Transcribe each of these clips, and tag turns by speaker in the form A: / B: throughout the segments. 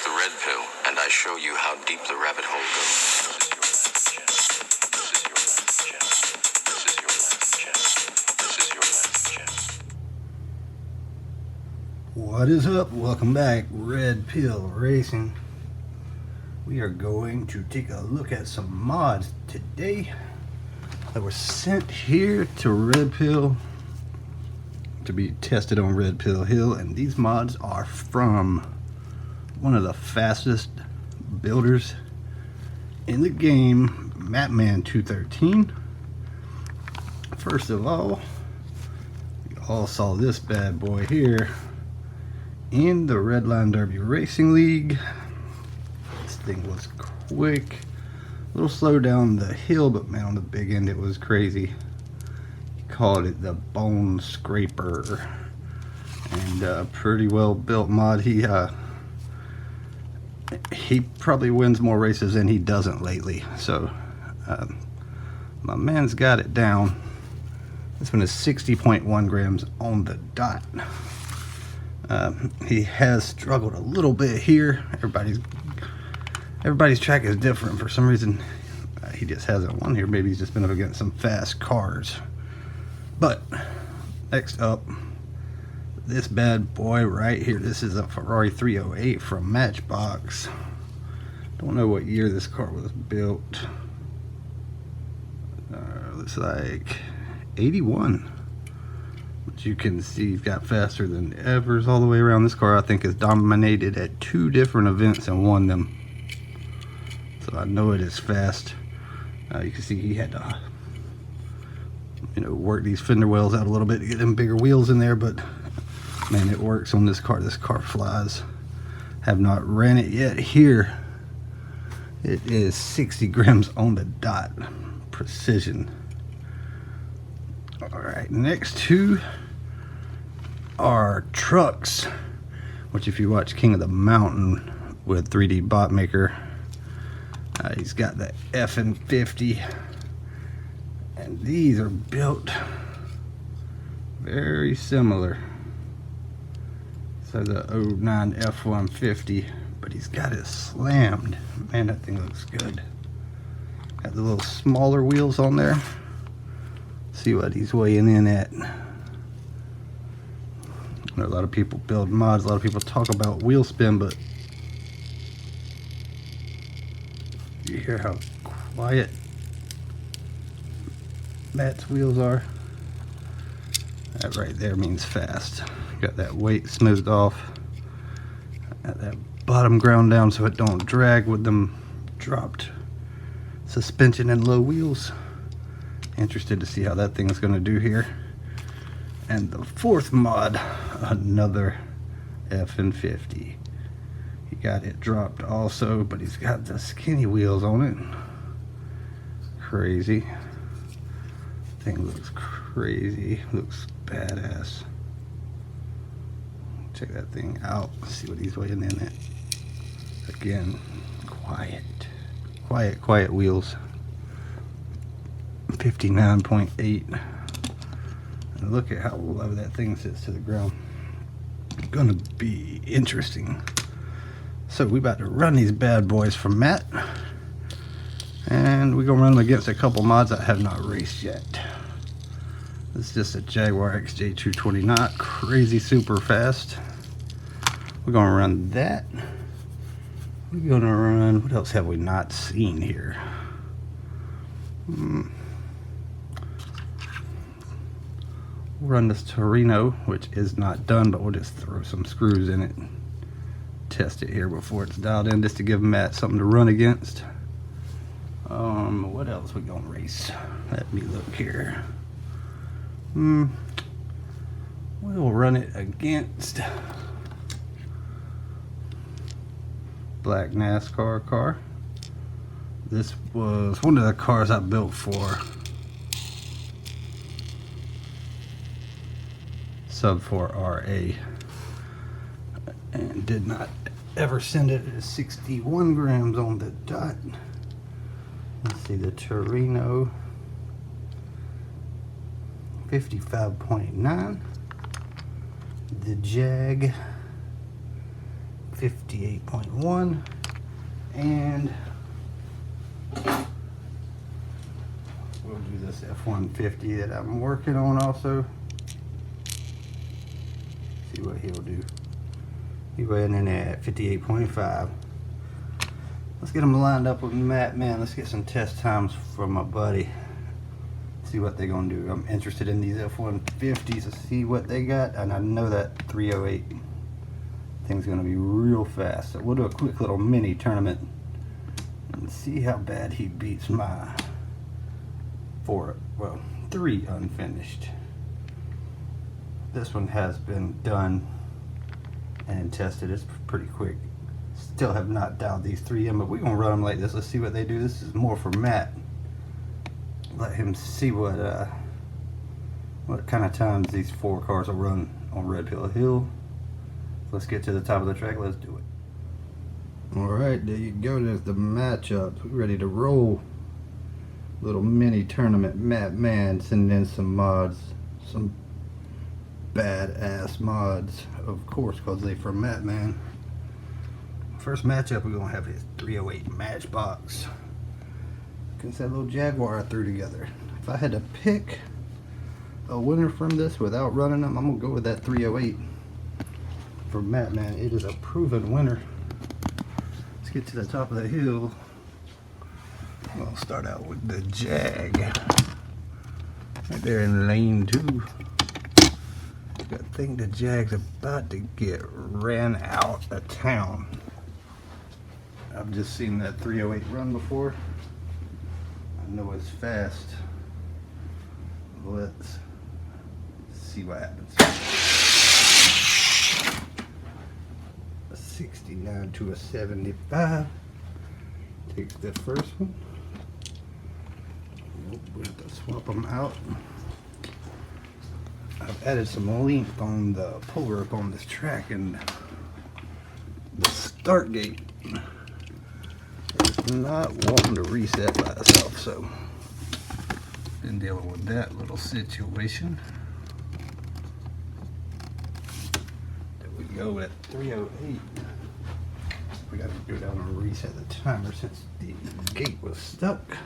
A: the red pill, and I show you how deep the rabbit hole goes. This is your last chance. This is your last chance. This is your last chance.
B: What is up? Welcome back, Red Pill Racing. We are going to take a look at some mods today that were sent here to Red Pill to be tested on Red Pill Hill, and these mods are from one of the fastest builders in the game, MattMan213. First of all, you all saw this bad boy here in the Redline Derby Racing League. This thing was quick, a little slow down the hill, but man, on the big end it was crazy. He called it the Bone Scraper, and pretty well built mod. He probably wins more races than he doesn't lately, so my man's got it down. This one is 60.1 grams on the dot. He has struggled a little bit here. Everybody's track is different. For some reason, he just hasn't won here. Maybe he's just been up against some fast cars. But next up, this bad boy right here. This is a Ferrari 308 from Matchbox. Don't know what year this car was built. Looks like 81. But you can see he's got faster than evers all the way around. This car, I think, is dominated at 2 different events and won them. So I know it is fast. You can see he had to, work these fender wells out a little bit to get them bigger wheels in there. But man, it works on this car. This car flies. Have not ran it yet. Here, it is 60 grams on the dot. Precision. Alright, next two are trucks, which if you watch King of the Mountain with 3D Bot Maker, he's got the F-50, and these are built very similar. So the 09 F-150, but he's got it slammed. Man, that thing looks good. Got the little smaller wheels on there. See what he's weighing in at. I know a lot of people build mods, a lot of people talk about wheel spin, but you hear how quiet Matt's wheels are? That right there means fast. Got that weight smoothed off. Got that bottom ground down so it don't drag with them dropped suspension and low wheels. Interested to see how that thing's going to do here. And the fourth mod, another F-50. He got it dropped also, but he's got the skinny wheels on it. Crazy. Thing looks crazy. Looks badass. Check that thing out. See what he's weighing in at. Again, quiet. Quiet wheels. 59.8. And look at how low that thing sits to the ground. Gonna be interesting. So we about to run these bad boys from Matt, and we're gonna run them against a couple mods I have not raced yet. This is just a Jaguar XJ220, not crazy super fast. We're gonna run that. We're gonna run, what else have we not seen here? We'll run this Torino, which is not done, but we'll just throw some screws in it. Test it here before it's dialed in, just to give Matt something to run against. What else we gonna race? Let me look here. We'll run it against black NASCAR car. This was one of the cars I built for Sub 4 RA, and did not ever send it at 61 grams on the dot. Let's see, the Torino 55.9, the Jag 58.1, and we'll do this F-150 that I'm working on also. See what he'll do. He went in at 58.5. Let's get them lined up with MattMan. Let's get some test times from my buddy. See what they're gonna do. I'm interested in these F-150s to see what they got, and I know that 308 thing's gonna be real fast. So we'll do a quick little mini tournament and see how bad he beats my 3 unfinished. This one has been done and tested. It's pretty quick. Still have not dialed these 3 in, but we're gonna run them like this. Let's see what they do. This is more for Matt. Let him see what kind of times these 4 cars will run on Red Pill Hill. Let's get to the top of the track. Let's do it. All right, there you go. There's the matchup. We're ready to roll. Little mini tournament. MattMan sending in some mods, some badass mods, of course, because they from MattMan. First matchup, we're gonna have his 308 Matchbox against that little Jaguar I threw together. If I had to pick a winner from this without running them, I'm gonna go with that 308 for MattMan. It is a proven winner. Let's get to the top of the hill. We'll start out with the Jag right there in lane 2. I think the Jag's about to get ran out of town. I've just seen that 308 run before. I know it's fast. Let's see what happens. A 69 to a 75. Takes the first one. Nope, we have to swap them out. I've added some length on the pull rope on this track, and the start gate is not wanting to reset by itself, so been dealing with that little situation. There we go at 308. We got to go down and reset the timer since the gate was stuck.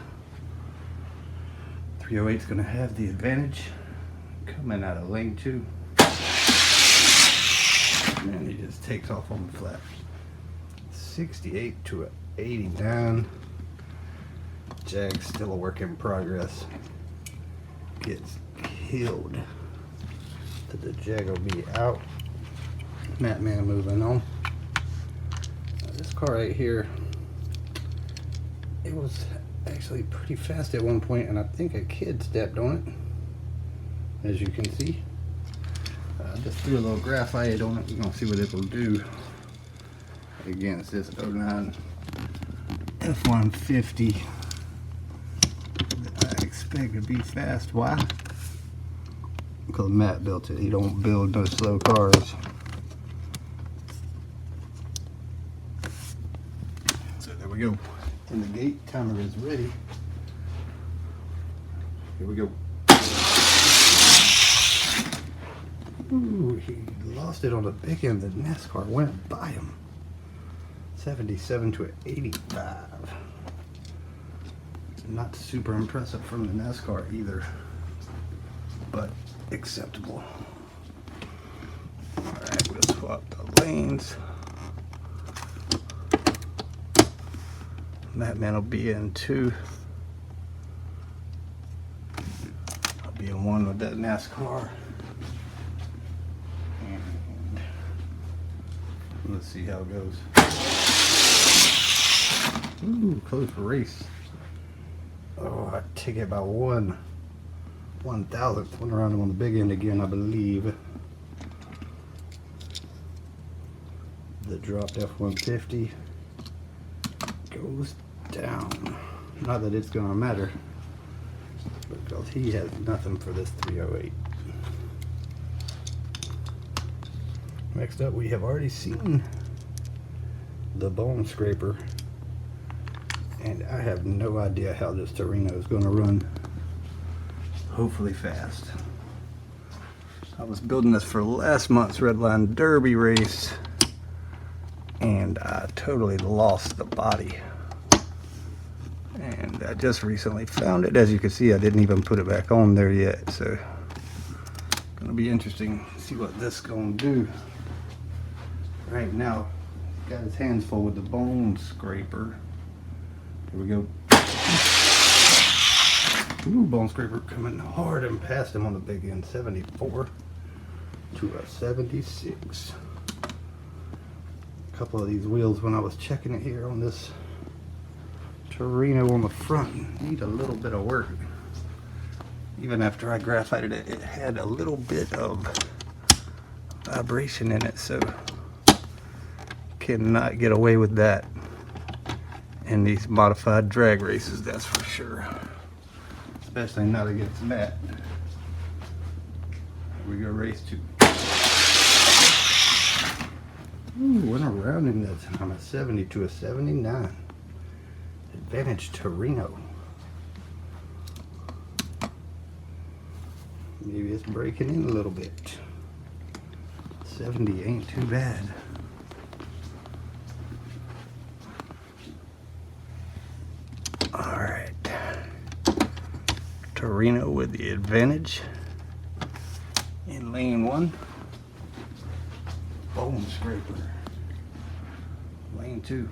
B: 308 is going to have the advantage coming out of lane 2. And he just takes off on the flaps. 68 to a 89. Jag's still a work in progress. Gets killed. The Jag will be out. MattMan moving on. This car right here, it was actually pretty fast at one point, and I think a kid stepped on it, as you can see. I just threw a little graphite on it. We're gonna see what it will do against this 09 F-150 that I expect to be fast. Why? Because Matt built it. He don't build no slow cars. So there we go. In the gate, timer is ready. Here we go. Ooh, he lost it on the big end. The NASCAR went by him. 77 to 85. Not super impressive from the NASCAR either, but acceptable. Alright, we'll swap the lanes. MattMan will be in 2. I'll be in 1 with that NASCAR. And let's see how it goes. Ooh, close race. Oh, I take it by 1/1000th. Went around him on the big end again, I believe. The dropped F-150 goes down. Not that it's gonna matter, because he has nothing for this 308. Next up, we have already seen the bone scraper, and I have no idea how this Torino is going to run. Hopefully fast. I was building this for last month's Redline Derby race, and I totally lost the body. And I just recently found it. As you can see, I didn't even put it back on there yet, so gonna be interesting to see what this gonna do. Right now, got his hands full with the bone scraper. Here we go. Ooh, bone scraper coming hard and past him on the big end. 74 to a 76. A couple of these wheels, when I was checking it here on this Torino on the front, need a little bit of work. Even after I graphited it, it had a little bit of vibration in it, so cannot get away with that in these modified drag races, that's for sure. Especially not against Matt. Here we go, race 2. Ooh, went around him that time, a 70 to a 79. Advantage Torino. Maybe it's breaking in a little bit. 70 ain't too bad. Alright. Torino with the advantage in lane 1. Bone scraper. Lane 2.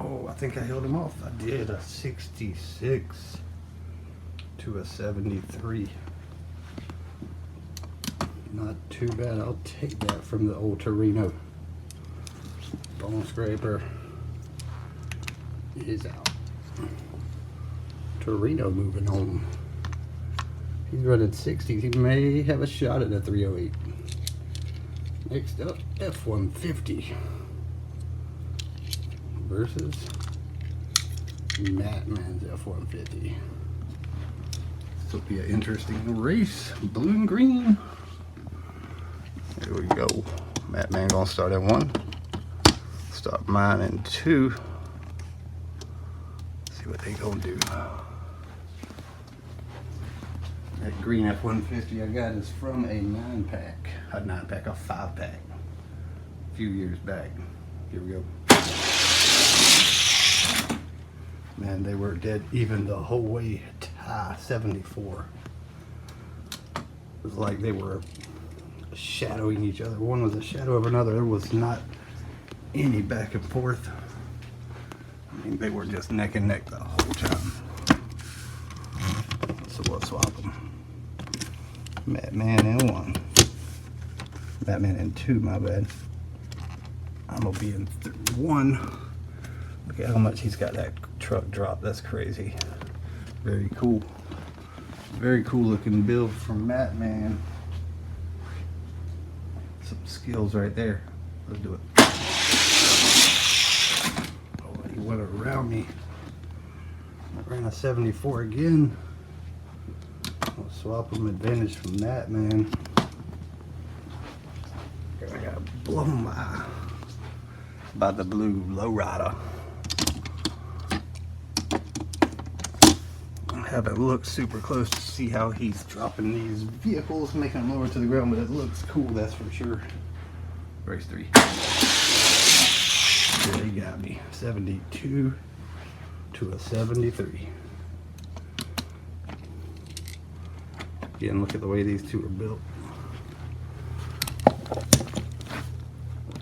B: Oh, I think I held him off. I did. A 66 to a 73. Not too bad. I'll take that from the old Torino. Bone scraper is out. Torino moving on. He's running 60. He may have a shot at a 308. Next up, F-150 versus MatMan's F-150. This will be an interesting race. Blue and green. Here we go. MatMan gonna start at 1. Start mine in 2. See what they gonna do. That green F-150 I got is from a 9-pack. A 9-pack, a 5-pack. A few years back. Here we go. Man, they were dead even the whole way to 74. It was like they were shadowing each other. One was a shadow of another. There was not any back and forth. I mean, they were just neck and neck the whole time. So we'll swap them. MatMan in 1. MatMan in 2, my bad. I'm gonna be in 1. Look at how much he's got that truck drop. That's crazy. Very cool. Very cool looking build from MatMan. Some skills right there. Let's do it. Oh, he went around me. I ran a 74 again. I'll swap him advantage from MatMan. I got blown by the blue lowrider. I haven't looked super close to see how he's dropping these vehicles, making them lower to the ground, but it looks cool, that's for sure. Race 3. There he got me. 72 to a 73. Again, look at the way these two are built.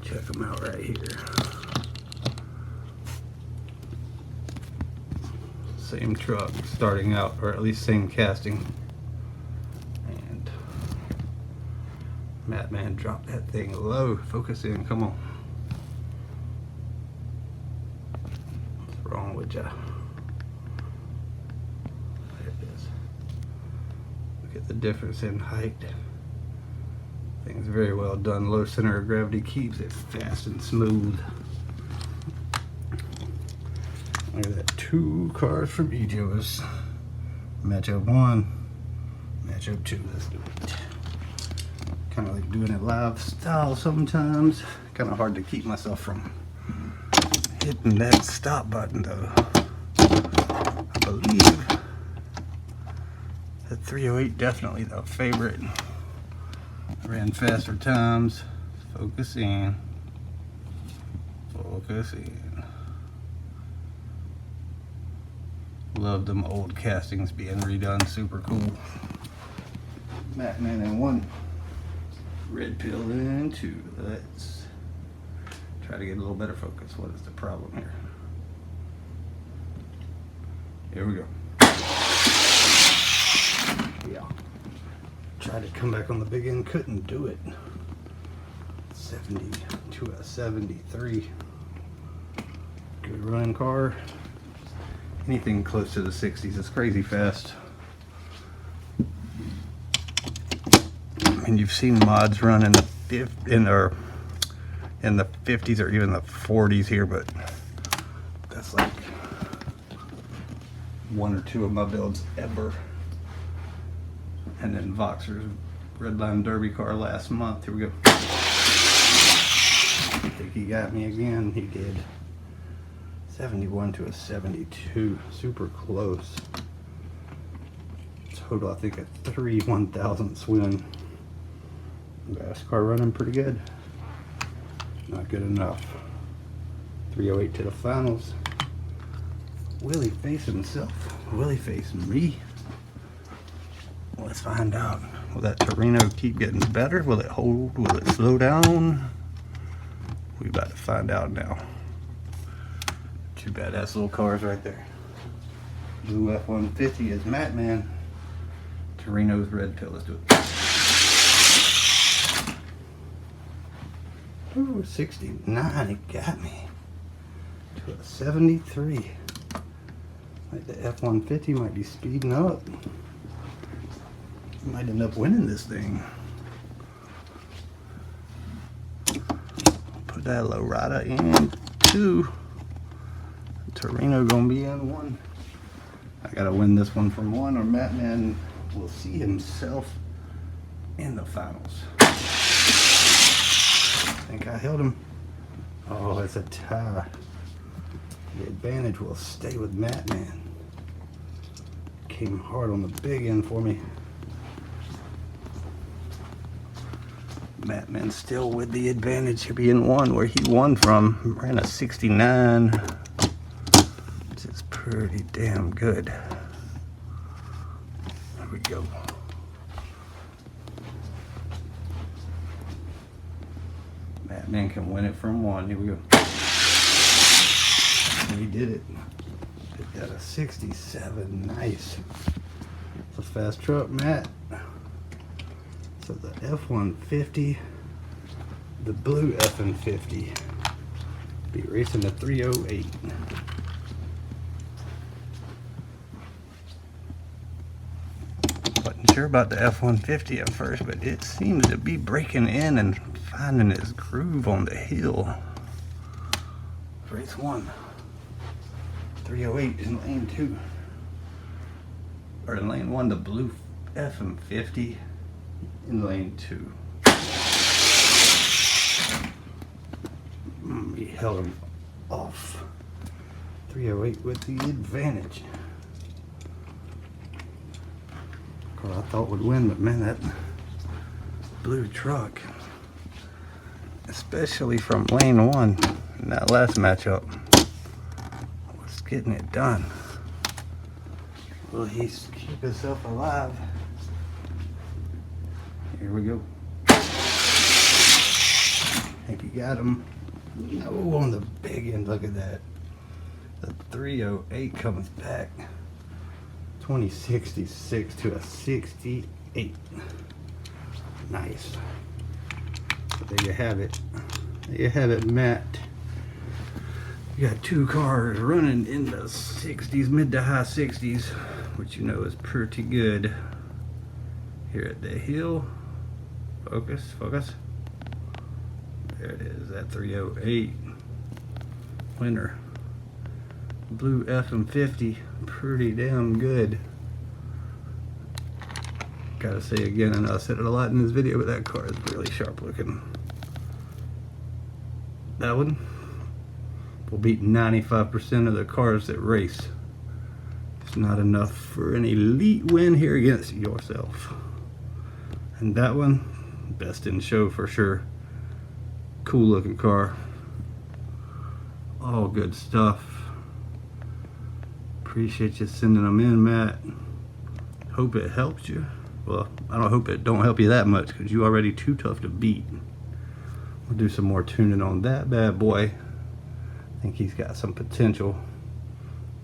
B: Check them out right here. Same truck starting out, or at least same casting. And MatMan dropped that thing low. Focus in, come on. What's wrong with ya? There it is. Look at the difference in height. Thing's very well done. Low center of gravity keeps it fast and smooth. Look at that. 2 cars from each of us. Matchup 1, matchup 2. Let's do it. Kind of like doing it live style sometimes. Kind of hard to keep myself from hitting that stop button though. I believe that 308 definitely the favorite. I ran faster times. Focus in. focus in. Love them old castings being redone, super cool. MattMan in one, red pill in two. Let's try to get a little better focus. What is the problem here? Here we go. Yeah. Tried to come back on the big end, couldn't do it. 70 to a 73. Good running car. Anything close to the 60s is crazy fast. And you've seen mods run in the 50s or even the 40s here, but that's like one or two of my builds ever. And then Voxer's Redline Derby car last month. Here we go. I think he got me again. He did. 71 to a 72. Super close. Total, I think, a 3 1,000ths win. Bass car running pretty good. Not good enough. 308 to the finals. Willie face himself. Willie face me. Let's find out. Will that Torino keep getting better? Will it hold? Will it slow down? We about to find out now. Two badass little cars right there. Blue F-150 is MattMan. Torino's red pill. Let's do it. Ooh, 69. It got me to a 73. Like the F-150 might be speeding up. Might end up winning this thing. Put that low rider in two. Torino gonna be in one. I gotta win this one from one, or MattMan will see himself in the finals. I think I held him. Oh, it's a tie. The advantage will stay with MattMan. Came hard on the big end for me. MattMan still with the advantage of being one where he won from. Ran a 69, which is pretty damn good. There we go. MattMan can win it from one. Here we go. We did it. Did that a 67. Nice. It's a fast truck, Matt. So the F-150, the blue F-150, be racing the 308. Wasn't sure about the F-150 at first, but it seems to be breaking in and finding its groove on the hill. Race 1, 308 in lane 2. Or in lane 1, the blue F-150. In lane 2. He held him off. 308 with the advantage. Car I thought would win, but man, that blue truck, especially from lane 1 in that last matchup, was getting it done. Will he keep himself alive? Here we go. I think he got him. No, on the big end. Look at that. The 308 comes back. 2066 to a 68. Nice. So there you have it. There you have it, Matt. You got two cars running in the 60s, mid to high 60s, which you know is pretty good. Here at the hill. Focus, focus. There it is, that 308 winner. Blue F-150, pretty damn good. Gotta say again, I know I said it a lot in this video, but that car is really sharp looking. That one will beat 95% of the cars that race. It's not enough for an elite win here against yourself. And that one, best in show for sure. Cool looking car. All good stuff. Appreciate you sending them in, Matt. Hope it helps you. Well, I don't hope it don't help you that much because you're already too tough to beat. We'll do some more tuning on that bad boy. I think he's got some potential.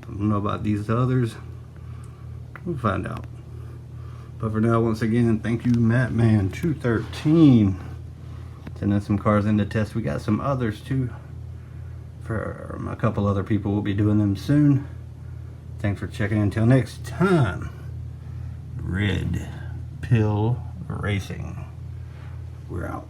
B: I don't know about these others. We'll find out. But for now, once again, thank you, MattMan213. Sending some cars into test. We got some others too. For a couple other people, we'll be doing them soon. Thanks for checking in. Until next time, Red Pill Racing. We're out.